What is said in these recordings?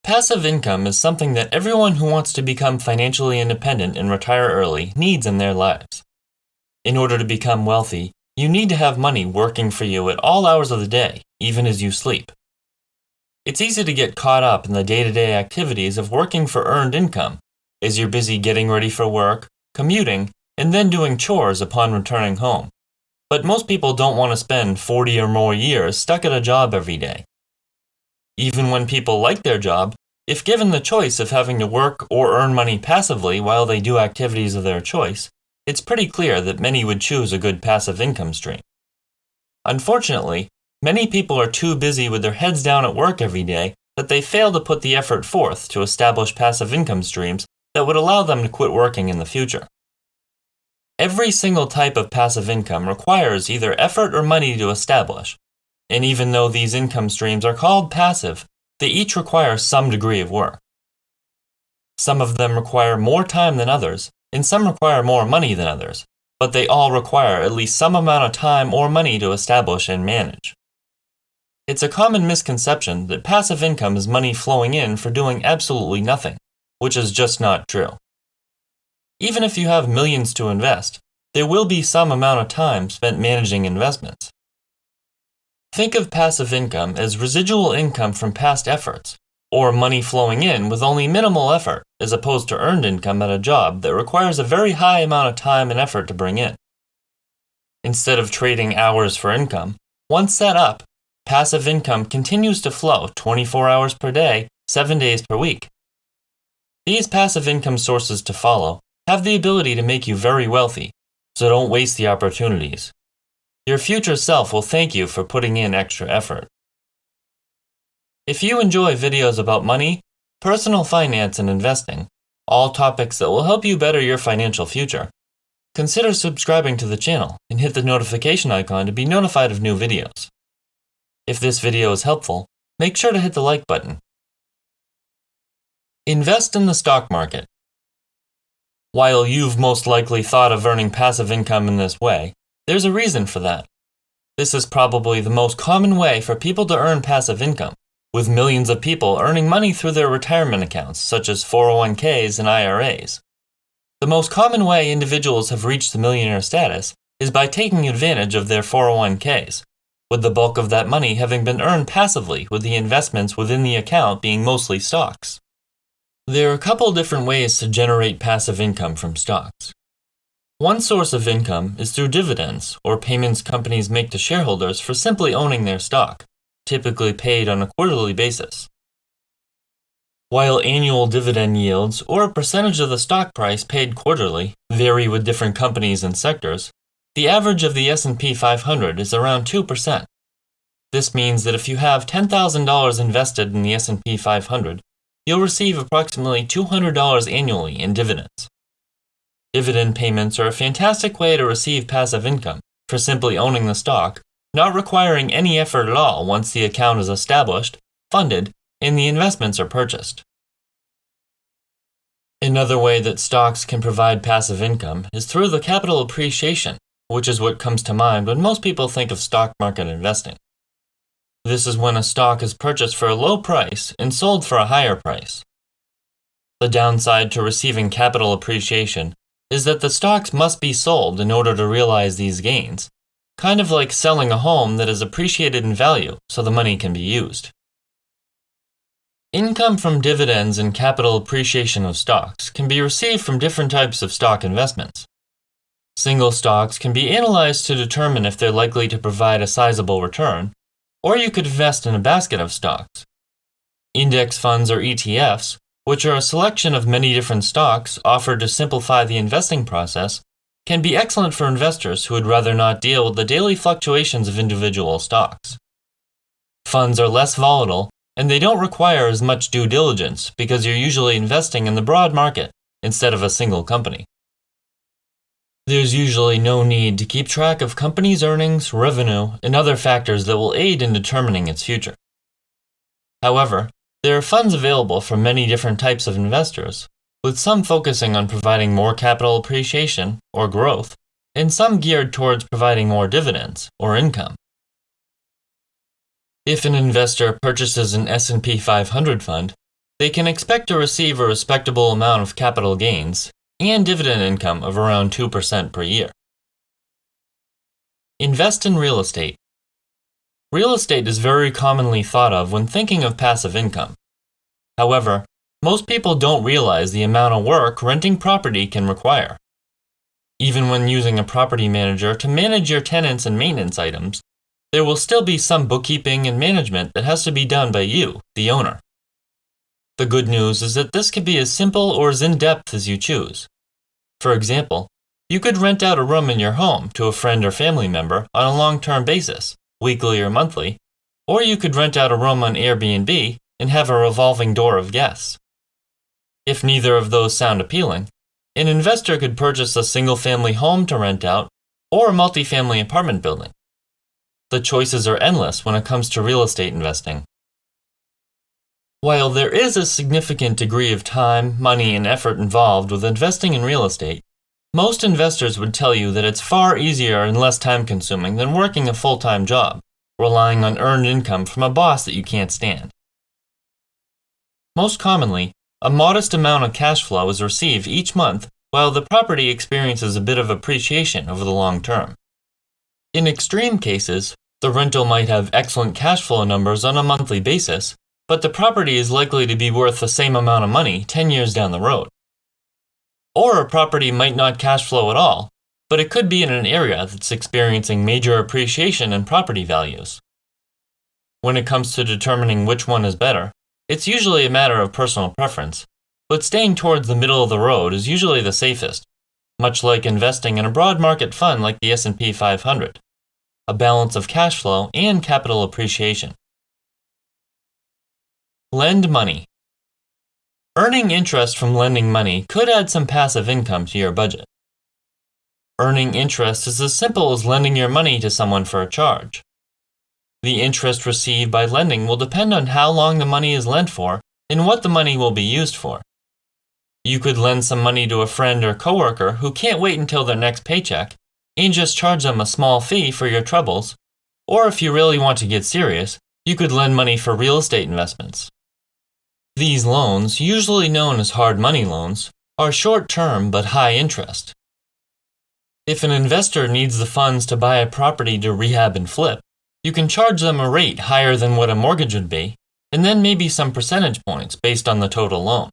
Passive income is something that everyone who wants to become financially independent and retire early needs in their lives. In order to become wealthy, you need to have money working for you at all hours of the day, even as you sleep. It's easy to get caught up in the day-to-day activities of working for earned income, as you're busy getting ready for work, commuting, and then doing chores upon returning home. But most people don't want to spend 40 or more years stuck at a job every day. Even when people like their job, if given the choice of having to work or earn money passively while they do activities of their choice, it's pretty clear that many would choose a good passive income stream. Unfortunately, many people are too busy with their heads down at work every day that they fail to put the effort forth to establish passive income streams that would allow them to quit working in the future. Every single type of passive income requires either effort or money to establish, and even though these income streams are called passive, they each require some degree of work. Some of them require more time than others, and some require more money than others, but they all require at least some amount of time or money to establish and manage. It's a common misconception that passive income is money flowing in for doing absolutely nothing, which is just not true. Even if you have millions to invest, there will be some amount of time spent managing investments. Think of passive income as residual income from past efforts, or money flowing in with only minimal effort, as opposed to earned income at a job that requires a very high amount of time and effort to bring in. Instead of trading hours for income, once set up, passive income continues to flow 24 hours per day, 7 days per week. These passive income sources to follow have the ability to make you very wealthy, so don't waste the opportunities. Your future self will thank you for putting in extra effort. If you enjoy videos about money, personal finance, and investing, all topics that will help you better your financial future, consider subscribing to the channel and hit the notification icon to be notified of new videos. If this video is helpful, make sure to hit the like button. Invest in the stock market. While you've most likely thought of earning passive income in this way, there's a reason for that. This is probably the most common way for people to earn passive income, with millions of people earning money through their retirement accounts, such as 401ks and IRAs. The most common way individuals have reached the millionaire status is by taking advantage of their 401ks, with the bulk of that money having been earned passively with the investments within the account being mostly stocks. There are a couple different ways to generate passive income from stocks. One source of income is through dividends, or payments companies make to shareholders for simply owning their stock, typically paid on a quarterly basis. While annual dividend yields, or a percentage of the stock price paid quarterly, vary with different companies and sectors, the average of the S&P 500 is around 2%. This means that if you have $10,000 invested in the S&P 500, you'll receive approximately $200 annually in dividends. Dividend payments are a fantastic way to receive passive income for simply owning the stock, not requiring any effort at all once the account is established, funded, and the investments are purchased. Another way that stocks can provide passive income is through the capital appreciation, which is what comes to mind when most people think of stock market investing. This is when a stock is purchased for a low price and sold for a higher price. The downside to receiving capital appreciation is that the stocks must be sold in order to realize these gains, kind of like selling a home that is appreciated in value so the money can be used. Income from dividends and capital appreciation of stocks can be received from different types of stock investments. Single stocks can be analyzed to determine if they're likely to provide a sizable return, or you could invest in a basket of stocks. Index funds or ETFs, which are a selection of many different stocks offered to simplify the investing process, can be excellent for investors who would rather not deal with the daily fluctuations of individual stocks. Funds are less volatile, and they don't require as much due diligence because you're usually investing in the broad market instead of a single company. There's usually no need to keep track of companies' earnings, revenue, and other factors that will aid in determining its future. However, there are funds available for many different types of investors, with some focusing on providing more capital appreciation, or growth, and some geared towards providing more dividends, or income. If an investor purchases an S&P 500 fund, they can expect to receive a respectable amount of capital gains and dividend income of around 2% per year. Invest in real estate. Real estate is very commonly thought of when thinking of passive income. However, most people don't realize the amount of work renting property can require. Even when using a property manager to manage your tenants and maintenance items, there will still be some bookkeeping and management that has to be done by you, the owner. The good news is that this can be as simple or as in-depth as you choose. For example, you could rent out a room in your home to a friend or family member on a long-term basis, weekly or monthly, or you could rent out a room on Airbnb and have a revolving door of guests. If neither of those sound appealing, an investor could purchase a single-family home to rent out or a multifamily apartment building. The choices are endless when it comes to real estate investing. While there is a significant degree of time, money, and effort involved with investing in real estate, most investors would tell you that it's far easier and less time-consuming than working a full-time job, relying on earned income from a boss that you can't stand. Most commonly, a modest amount of cash flow is received each month while the property experiences a bit of appreciation over the long term. In extreme cases, the rental might have excellent cash flow numbers on a monthly basis, but the property is likely to be worth the same amount of money 10 years down the road. Or a property might not cash flow at all, but it could be in an area that's experiencing major appreciation in property values. When it comes to determining which one is better, it's usually a matter of personal preference, but staying towards the middle of the road is usually the safest, much like investing in a broad market fund like the S&P 500, a balance of cash flow and capital appreciation. Lend money. Earning interest from lending money could add some passive income to your budget. Earning interest is as simple as lending your money to someone for a charge. The interest received by lending will depend on how long the money is lent for and what the money will be used for. You could lend some money to a friend or coworker who can't wait until their next paycheck and just charge them a small fee for your troubles, or if you really want to get serious, you could lend money for real estate investments. These loans, usually known as hard money loans, are short-term but high interest. If an investor needs the funds to buy a property to rehab and flip, you can charge them a rate higher than what a mortgage would be, and then maybe some percentage points based on the total loan.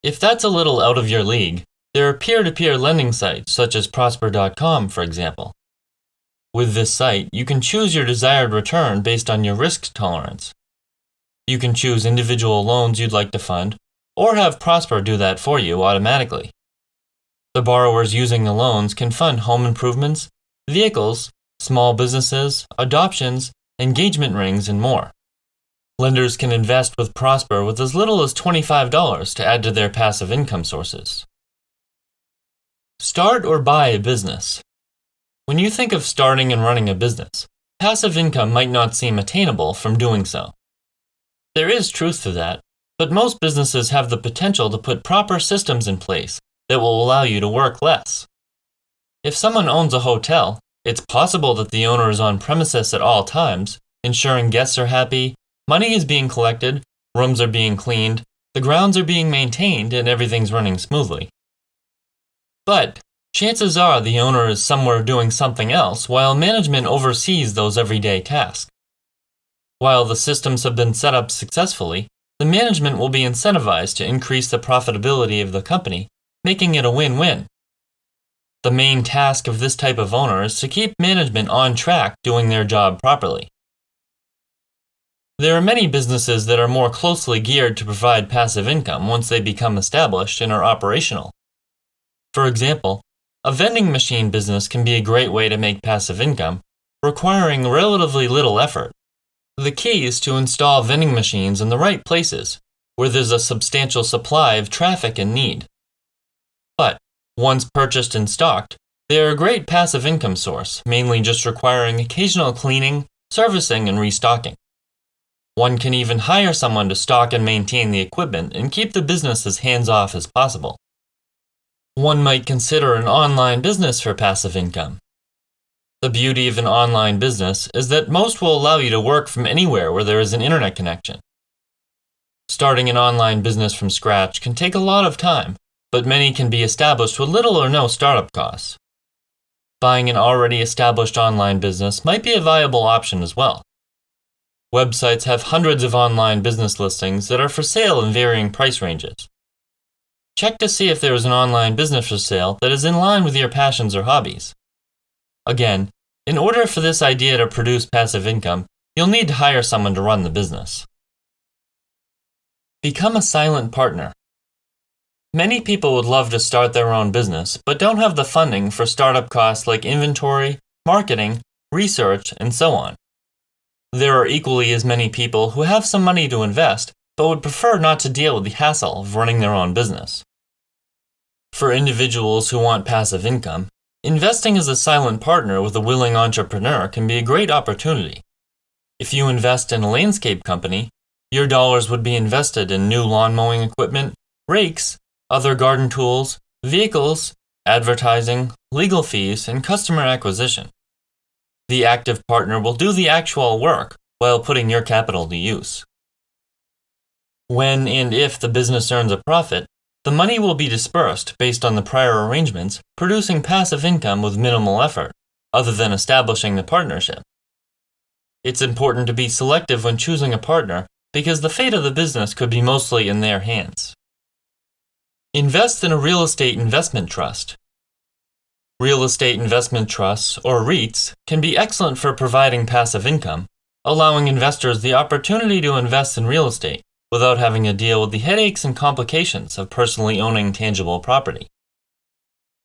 If that's a little out of your league, there are peer-to-peer lending sites such as Prosper.com, for example. With this site, you can choose your desired return based on your risk tolerance. You can choose individual loans you'd like to fund, or have Prosper do that for you automatically. The borrowers using the loans can fund home improvements, vehicles, small businesses, adoptions, engagement rings, and more. Lenders can invest with Prosper with as little as $25 to add to their passive income sources. Start or buy a business. When you think of starting and running a business, passive income might not seem attainable from doing so. There is truth to that, but most businesses have the potential to put proper systems in place that will allow you to work less. If someone owns a hotel, it's possible that the owner is on premises at all times, ensuring guests are happy, money is being collected, rooms are being cleaned, the grounds are being maintained, and everything's running smoothly. But chances are the owner is somewhere doing something else while management oversees those everyday tasks. While the systems have been set up successfully, the management will be incentivized to increase the profitability of the company, making it a win-win. The main task of this type of owner is to keep management on track doing their job properly. There are many businesses that are more closely geared to provide passive income once they become established and are operational. For example, a vending machine business can be a great way to make passive income, requiring relatively little effort. The key is to install vending machines in the right places, where there's a substantial supply of traffic and need. But, once purchased and stocked, they are a great passive income source, mainly just requiring occasional cleaning, servicing, and restocking. One can even hire someone to stock and maintain the equipment and keep the business as hands-off as possible. One might consider an online business for passive income. The beauty of an online business is that most will allow you to work from anywhere where there is an internet connection. Starting an online business from scratch can take a lot of time, but many can be established with little or no startup costs. Buying an already established online business might be a viable option as well. Websites have hundreds of online business listings that are for sale in varying price ranges. Check to see if there is an online business for sale that is in line with your passions or hobbies. Again, in order for this idea to produce passive income, you'll need to hire someone to run the business. Become a silent partner. Many people would love to start their own business, but don't have the funding for startup costs like inventory, marketing, research, and so on. There are equally as many people who have some money to invest, but would prefer not to deal with the hassle of running their own business. For individuals who want passive income, investing as a silent partner with a willing entrepreneur can be a great opportunity. If you invest in a landscape company, your dollars would be invested in new lawn mowing equipment, rakes, other garden tools, vehicles, advertising, legal fees, and customer acquisition. The active partner will do the actual work while putting your capital to use. When and if the business earns a profit, the money will be dispersed based on the prior arrangements, producing passive income with minimal effort, other than establishing the partnership. It's important to be selective when choosing a partner because the fate of the business could be mostly in their hands. Invest in a real estate investment trust. Real estate investment trusts, or REITs, can be excellent for providing passive income, allowing investors the opportunity to invest in real estate without having to deal with the headaches and complications of personally owning tangible property.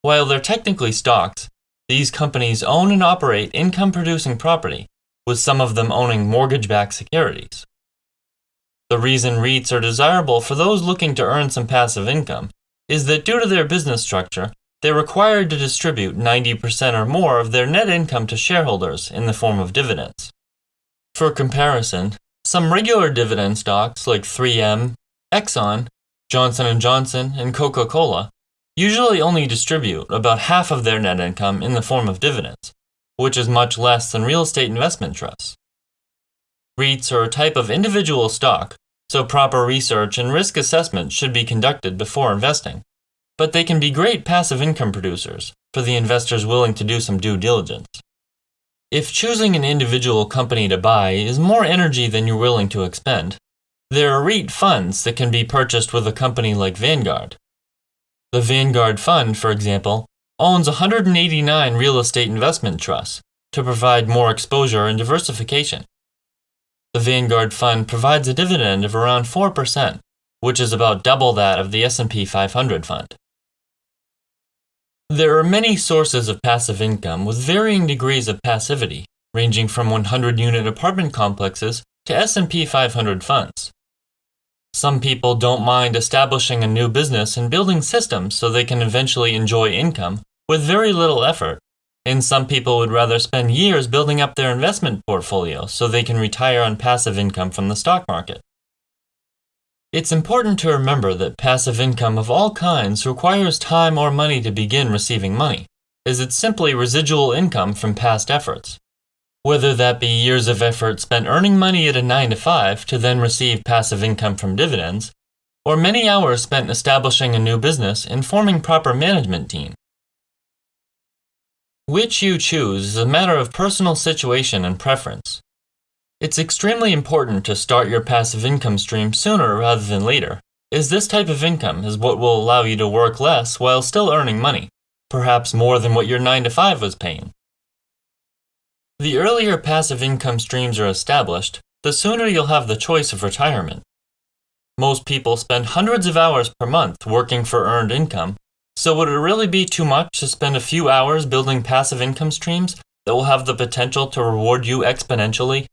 While they're technically stocks, these companies own and operate income-producing property, with some of them owning mortgage-backed securities. The reason REITs are desirable for those looking to earn some passive income is that due to their business structure, they're required to distribute 90% or more of their net income to shareholders in the form of dividends. For comparison, some regular dividend stocks like 3M, Exxon, Johnson & Johnson, and Coca-Cola usually only distribute about half of their net income in the form of dividends, which is much less than real estate investment trusts. REITs are a type of individual stock, so proper research and risk assessment should be conducted before investing, but they can be great passive income producers for the investors willing to do some due diligence. If choosing an individual company to buy is more energy than you're willing to expend, there are REIT funds that can be purchased with a company like Vanguard. The Vanguard Fund, for example, owns 189 real estate investment trusts to provide more exposure and diversification. The Vanguard Fund provides a dividend of around 4%, which is about double that of the S&P 500 fund. There are many sources of passive income with varying degrees of passivity, ranging from 100-unit apartment complexes to S&P 500 funds. Some people don't mind establishing a new business and building systems so they can eventually enjoy income with very little effort, and some people would rather spend years building up their investment portfolio so they can retire on passive income from the stock market. It's important to remember that passive income of all kinds requires time or money to begin receiving money, as it's simply residual income from past efforts. Whether that be years of effort spent earning money at a 9-to-5 to then receive passive income from dividends, or many hours spent establishing a new business and forming proper management team. Which you choose is a matter of personal situation and preference. It's extremely important to start your passive income stream sooner rather than later, as this type of income is what will allow you to work less while still earning money, perhaps more than what your 9-to-5 was paying. The earlier passive income streams are established, the sooner you'll have the choice of retirement. Most people spend hundreds of hours per month working for earned income, so would it really be too much to spend a few hours building passive income streams that will have the potential to reward you exponentially